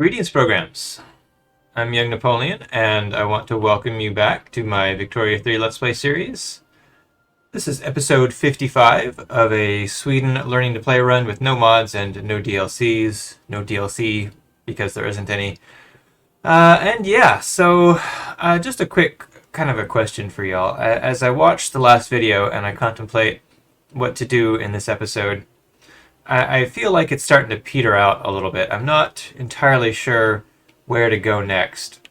Greetings, programs. I'm Young Napoleon, and I want to welcome you back to my Victoria 3 Let's Play series. This is episode 55 of a Sweden Learning to Play run with no mods and no DLCs. No DLC, because there isn't any. Just a quick kind of a question for y'all. As I watch the last video and I contemplate what to do in this episode, I feel like it's starting to peter out a little bit. I'm not entirely sure where to go next.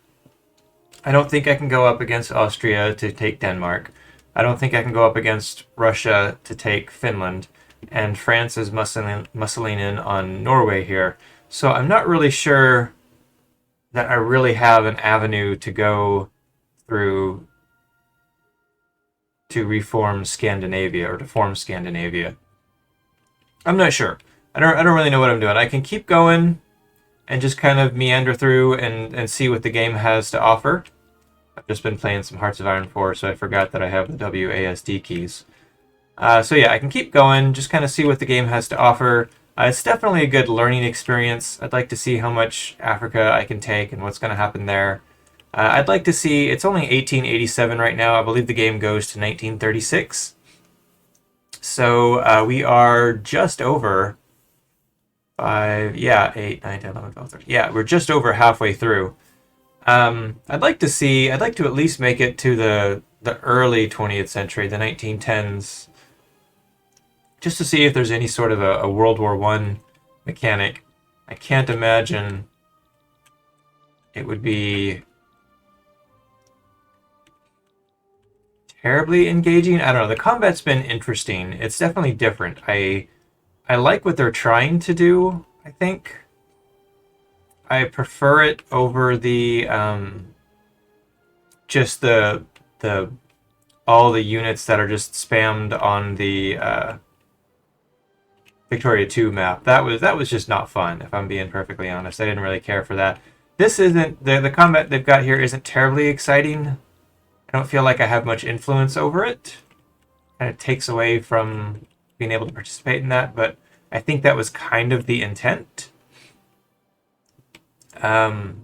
I don't think I can go up against Austria to take Denmark. I don't think I can go up against Russia to take Finland. And France is muscling in on Norway here. So I'm not really sure that I really have an avenue to go through to reform Scandinavia or to form Scandinavia. I'm not sure. I don't really know what I'm doing. I can keep going and just kind of meander through and see what the game has to offer. I've just been playing some Hearts of Iron 4, so I forgot that I have the WASD keys. I can keep going, just kind of see what the game has to offer. It's definitely a good learning experience. I'd like to see how much Africa I can take and what's going to happen there. I'd like to see, it's only 1887 right now. I believe the game goes to 1936. So we are just over 8, 9, 10, 11, 12, 13. Yeah, we're just over halfway through. I'd like to at least make it to the early 20th century, the 1910s, just to see if there's any sort of a World War I mechanic. I can't imagine it would be terribly engaging. I don't know. The combat's been interesting. It's definitely different. I like what they're trying to do, I think. I prefer it over the just the all the units that are just spammed on the Victoria 2 map. That was just not fun, if I'm being perfectly honest. I didn't really care for that. This isn't the combat they've got here isn't terribly exciting. I don't feel like I have much influence over it. And it takes away from being able to participate in that, but I think that was kind of the intent.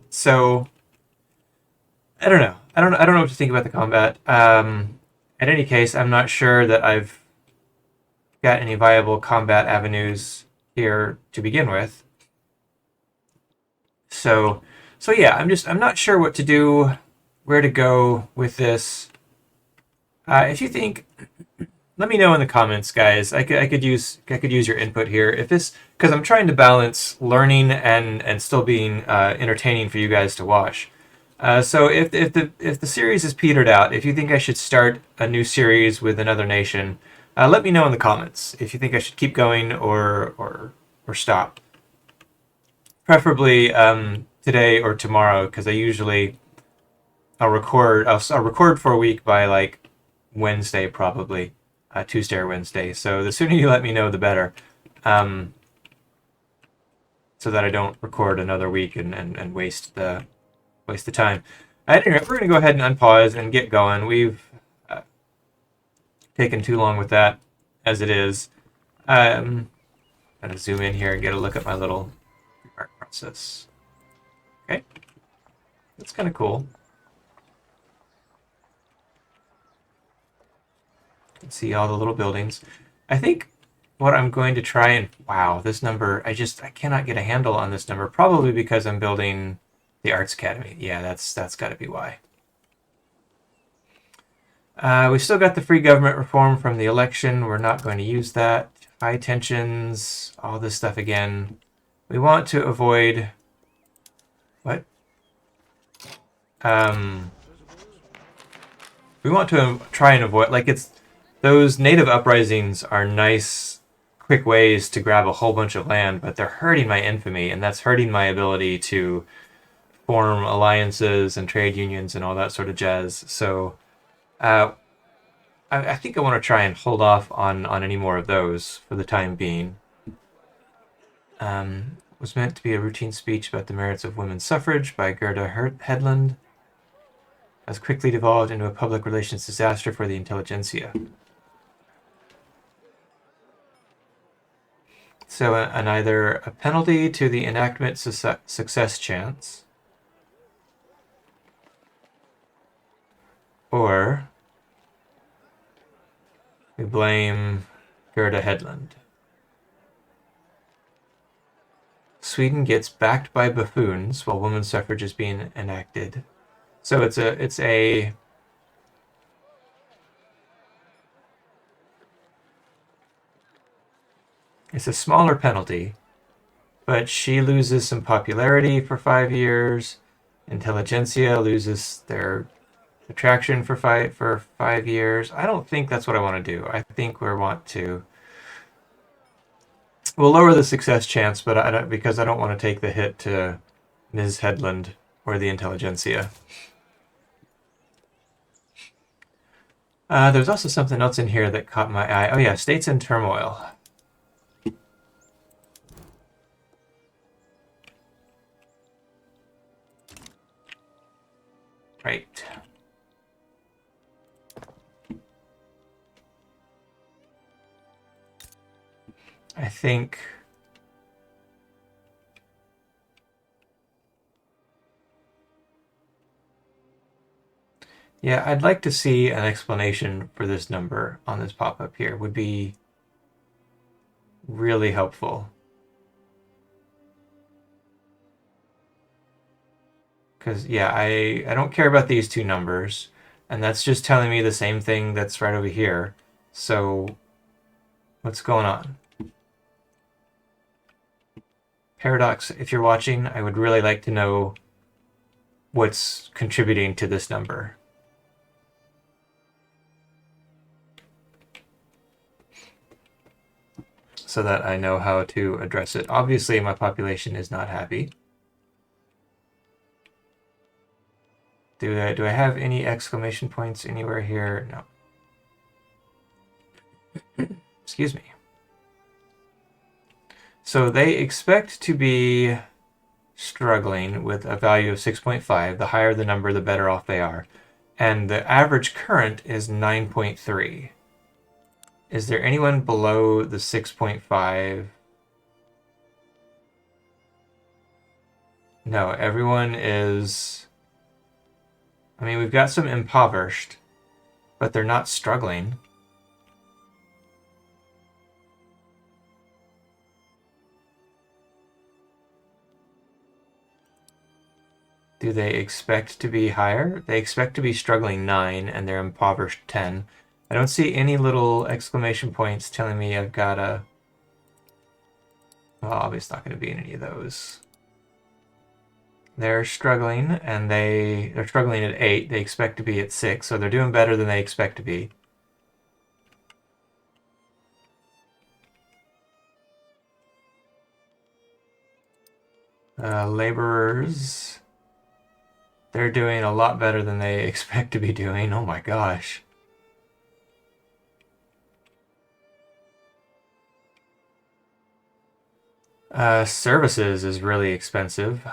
So I don't know. I don't know what to think about the combat. In any case, I'm not sure that I've got any viable combat avenues here to begin with. So yeah, I'm not sure what to do, where to go with this. If you think, let me know in the comments, guys. I could use your input here. If this, because I'm trying to balance learning and still being entertaining for you guys to watch. So if the series is petered out, if you think I should start a new series with another nation, let me know in the comments if you think I should keep going or stop. Preferably today or tomorrow, because I'll record for a week by like Wednesday probably. Tuesday or Wednesday. So the sooner you let me know, the better. So that I don't record another week and waste the time. Anyway, we're going to go ahead and unpause and get going. We've taken too long with that as it is. I'm going to zoom in here and get a look at my little art process. Okay. That's kind of cool. You can see all the little buildings. I think what I'm going to try and... Wow, this number... I cannot get a handle on this number. Probably because I'm building the Arts Academy. Yeah, that's got to be why. We still got the free government reform from the election. We're not going to use that. High tensions, all this stuff again. We want to avoid... What? We want to try and avoid... Like, it's... Those native uprisings are nice, quick ways to grab a whole bunch of land, but they're hurting my infamy, and that's hurting my ability to form alliances and trade unions and all that sort of jazz. So I think I want to try and hold off on any more of those for the time being. Was meant to be a routine speech about the merits of women's suffrage by Gerda Hedlund. Has quickly devolved into a public relations disaster for the intelligentsia. So an either a penalty to the enactment success chance, or we blame Gerda Hedlund. Sweden gets backed by buffoons while women's suffrage is being enacted. So it's a smaller penalty, but she loses some popularity for 5 years. Intelligentsia loses their attraction for 5 years. I don't think that's what I want to do. I think we'll lower the success chance, but because I don't want to take the hit to Ms. Hedlund or the Intelligentsia. There's also something else in here that caught my eye. Oh yeah, states in turmoil. Right. I think yeah, I'd like to see an explanation for this number on this pop-up here. Would be really helpful. Because, yeah, I don't care about these two numbers, and that's just telling me the same thing that's right over here. So, what's going on? Paradox, if you're watching, I would really like to know what's contributing to this number. So that I know how to address it. Obviously, my population is not happy. Do I have any exclamation points anywhere here? No. Excuse me. So they expect to be struggling with a value of 6.5. The higher the number, the better off they are. And the average current is 9.3. Is there anyone below the 6.5? No, everyone is... I mean, we've got some impoverished, but they're not struggling. Do they expect to be higher? They expect to be struggling 9, and they're impoverished 10. I don't see any little exclamation points telling me I've got a... Well, obviously not going to be in any of those. They're struggling, and they're struggling at 8. They expect to be at 6, so they're doing better than they expect to be. Laborers, they're doing a lot better than they expect to be doing. Oh my gosh. Services is really expensive.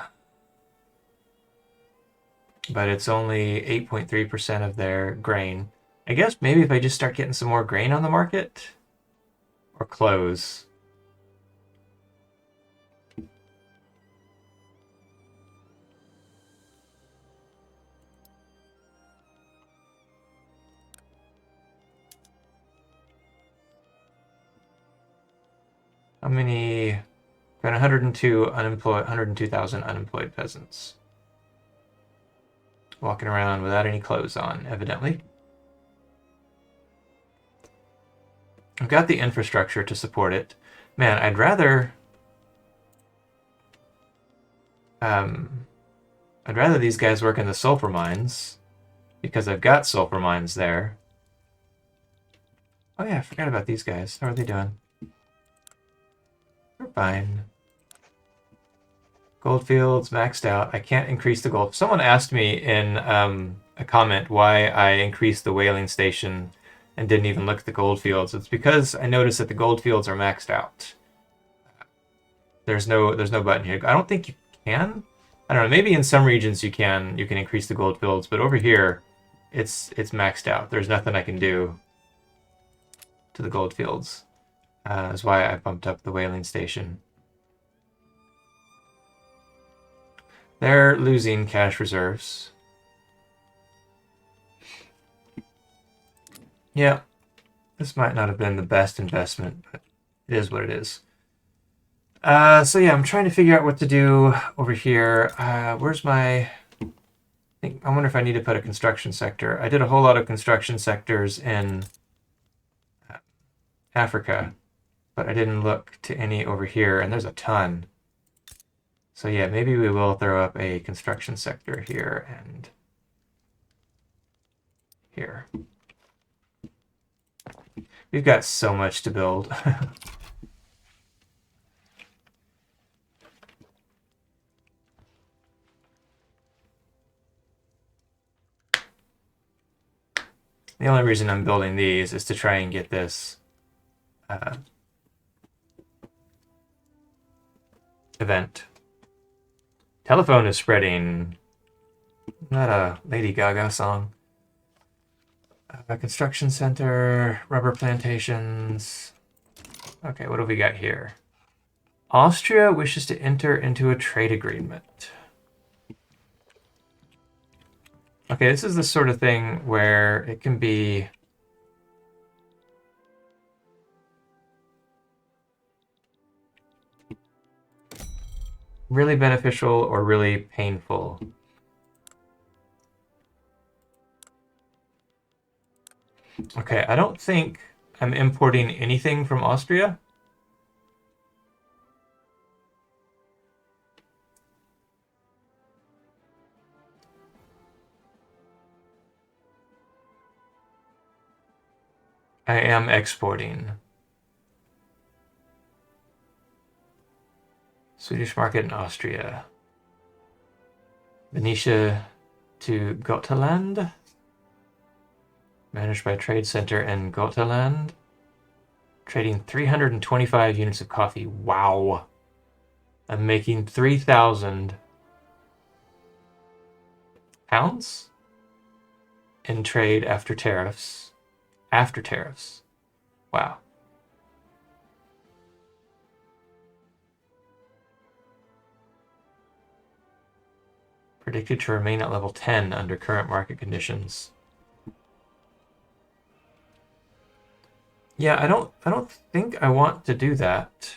But it's only 8.3% of their grain. I guess maybe if I just start getting some more grain on the market? Or clothes. How many... Got 102,000 unemployed peasants. Walking around without any clothes on, evidently. I've got the infrastructure to support it. Man, I'd rather these guys work in the sulfur mines, because I've got sulfur mines there. Oh yeah, I forgot about these guys. How are they doing? They're fine. Goldfields maxed out. I can't increase the gold. Someone asked me in a comment why I increased the whaling station and didn't even look at the goldfields. It's because I noticed that the goldfields are maxed out. There's no button here. I don't think you can. I don't know. Maybe in some regions you can increase the goldfields, but over here it's maxed out. There's nothing I can do to the goldfields. That's why I bumped up the whaling station. They're losing cash reserves. Yeah, this might not have been the best investment, but it is what it is. So yeah, I'm trying to figure out what to do over here. Where's my... I wonder if I need to put a construction sector. I did a whole lot of construction sectors in Africa, but I didn't look to any over here, and there's a ton. So yeah, maybe we will throw up a construction sector here and here. We've got so much to build. The only reason I'm building these is to try and get this event. Telephone is spreading. Not a Lady Gaga song. Construction center, rubber plantations. Okay, what have we got here? Austria wishes to enter into a trade agreement. Okay, this is the sort of thing where it can be really beneficial or really painful. Okay, I don't think I'm importing anything from Austria. I am exporting. Swedish market in Austria. Venetia to Gotland. Managed by Trade Center in Gotland. Trading 325 units of coffee. Wow. I'm making 3,000 pounds in trade after tariffs. After tariffs. Wow. Predicted to remain at level 10 under current market conditions. Yeah, I don't think I want to do that.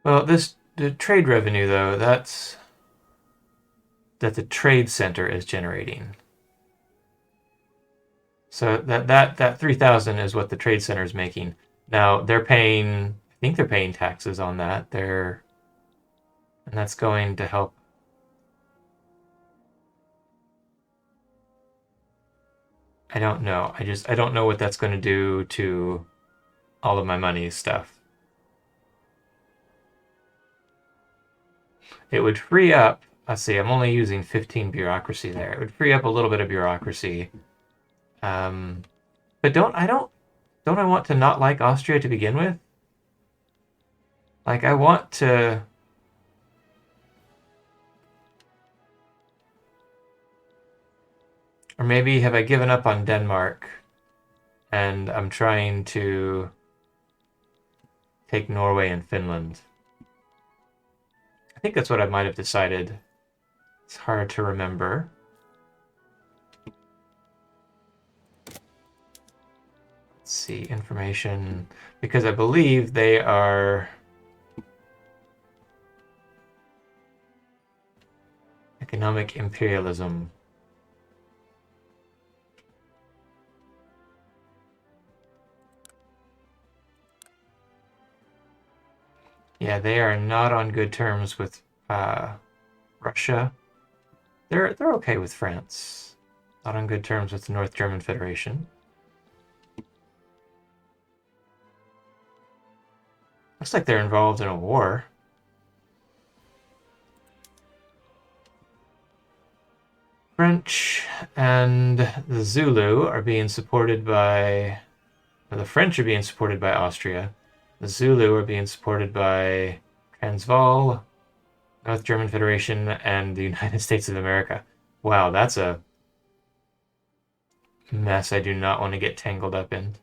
Well, the trade revenue though, that's that the trade center is generating. So that 3,000 is what the trade center is making. Now they're paying, I think they're paying taxes on that. And that's going to help. I don't know. I don't know what that's going to do to all of my money stuff. It would free up, let's see, I'm only using 15 bureaucracy there. It would free up a little bit of bureaucracy. But don't I want to not like Austria to begin with? Like I want to. Or maybe have I given up on Denmark and I'm trying to take Norway and Finland? I think that's what I might have decided. It's hard to remember. Let's see, information, because I believe they are economic imperialism. Yeah, they are not on good terms with Russia. They're okay with France. Not on good terms with the North German Federation. Looks like they're involved in a war. French and the Zulu are being supported by... The French are being supported by Austria. The Zulu are being supported by Transvaal, North German Federation, and the United States of America. Wow, that's a mess I do not want to get tangled up in.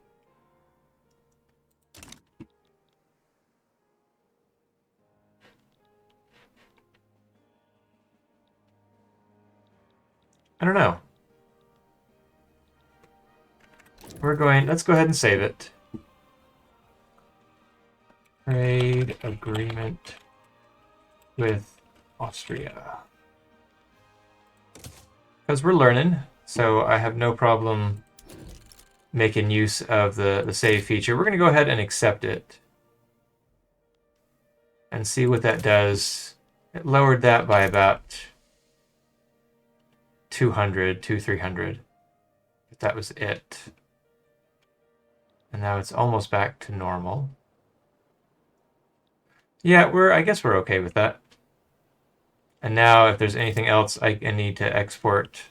I don't know. Let's go ahead and save it. Trade agreement with Austria. Because we're learning, so I have no problem making use of the save feature. We're going to go ahead and accept it and see what that does. It lowered that by about 200, 300. But that was it. And now it's almost back to normal. Yeah, I guess we're okay with that. And now if there's anything else I need to export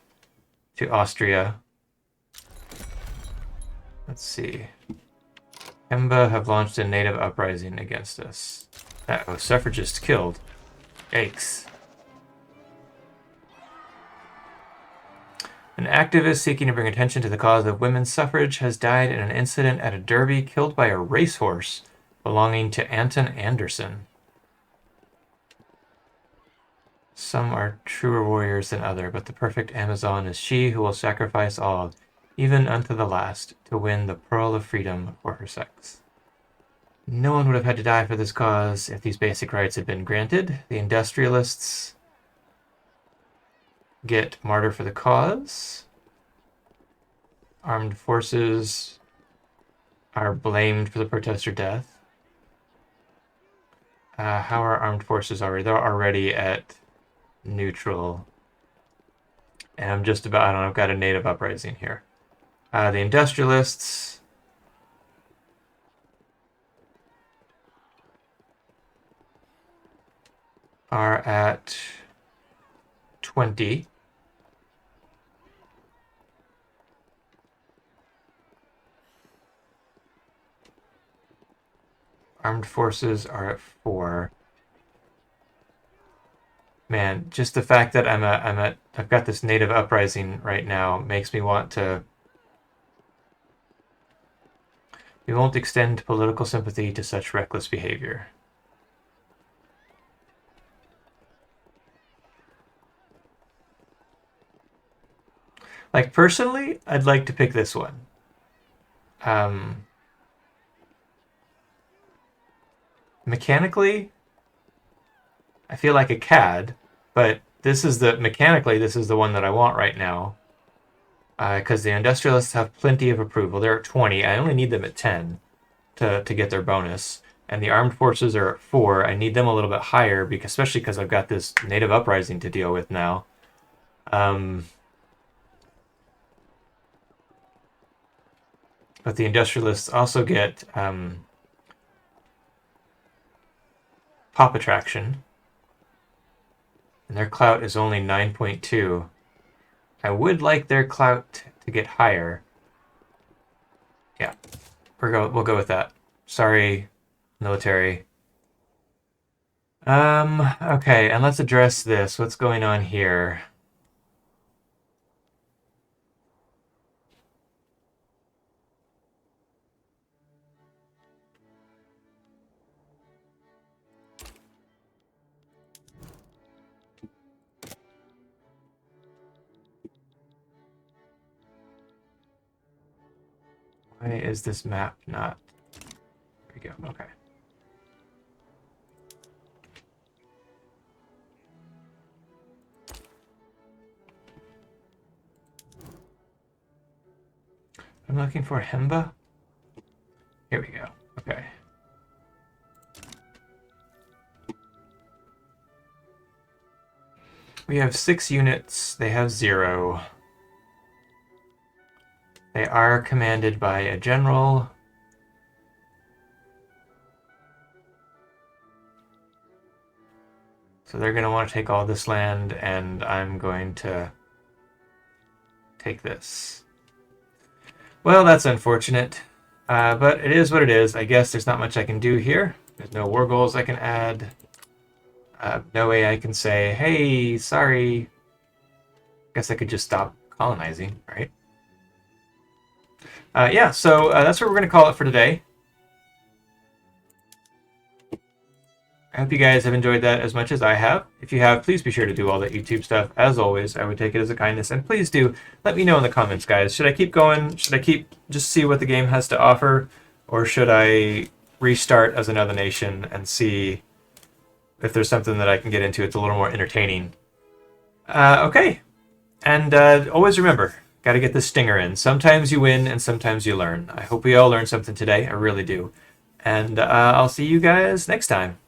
to Austria. Let's see. Emba have launched a native uprising against us. Uh-oh, suffragists killed. Yikes. An activist seeking to bring attention to the cause of women's suffrage has died in an incident at a derby, killed by a racehorse belonging to Anton Anderson. Some are truer warriors than other, but the perfect Amazon is she who will sacrifice all, even unto the last, to win the pearl of freedom for her sex. No one would have had to die for this cause if these basic rights had been granted. The industrialists get martyr for the cause. Armed forces are blamed for the protester death. How are armed forces already? They're already at neutral. And I'm just about, I don't know, I've got a native uprising here. The industrialists are at 20. Armed forces are at 4. Man, just the fact that I've got this native uprising right now makes me want to. We won't extend political sympathy to such reckless behavior. Like, personally, I'd like to pick this one. Mechanically, I feel like a cad, but mechanically, this is the one that I want right now. Because the industrialists have plenty of approval. They're at 20. I only need them at 10 to get their bonus. And the armed forces are at 4. I need them a little bit higher, especially because I've got this native uprising to deal with now. But the industrialists also get pop attraction. And their clout is only 9.2. I would like their clout to get higher. Yeah, we'll go with that. Sorry, military. Okay, and let's address this. What's going on here? Why is this map not... There we go, okay. I'm looking for Hemba. Here we go, okay. We have 6 units, they have 0. They are commanded by a general. So they're going to want to take all this land, and I'm going to take this. Well, that's unfortunate. But it is what it is. I guess there's not much I can do here. There's no war goals I can add. No way I can say, hey, sorry. Guess I could just stop colonizing, right? Yeah, so that's what we're going to call it for today. I hope you guys have enjoyed that as much as I have. If you have, please be sure to do all that YouTube stuff. As always, I would take it as a kindness. And please do let me know in the comments, guys. Should I keep going? Should I keep just see what the game has to offer? Or should I restart as another nation and see if there's something that I can get into? It's a little more entertaining. Okay. And always remember, got to get this stinger in. Sometimes you win and sometimes you learn. I hope we all learned something today. I really do. And I'll see you guys next time.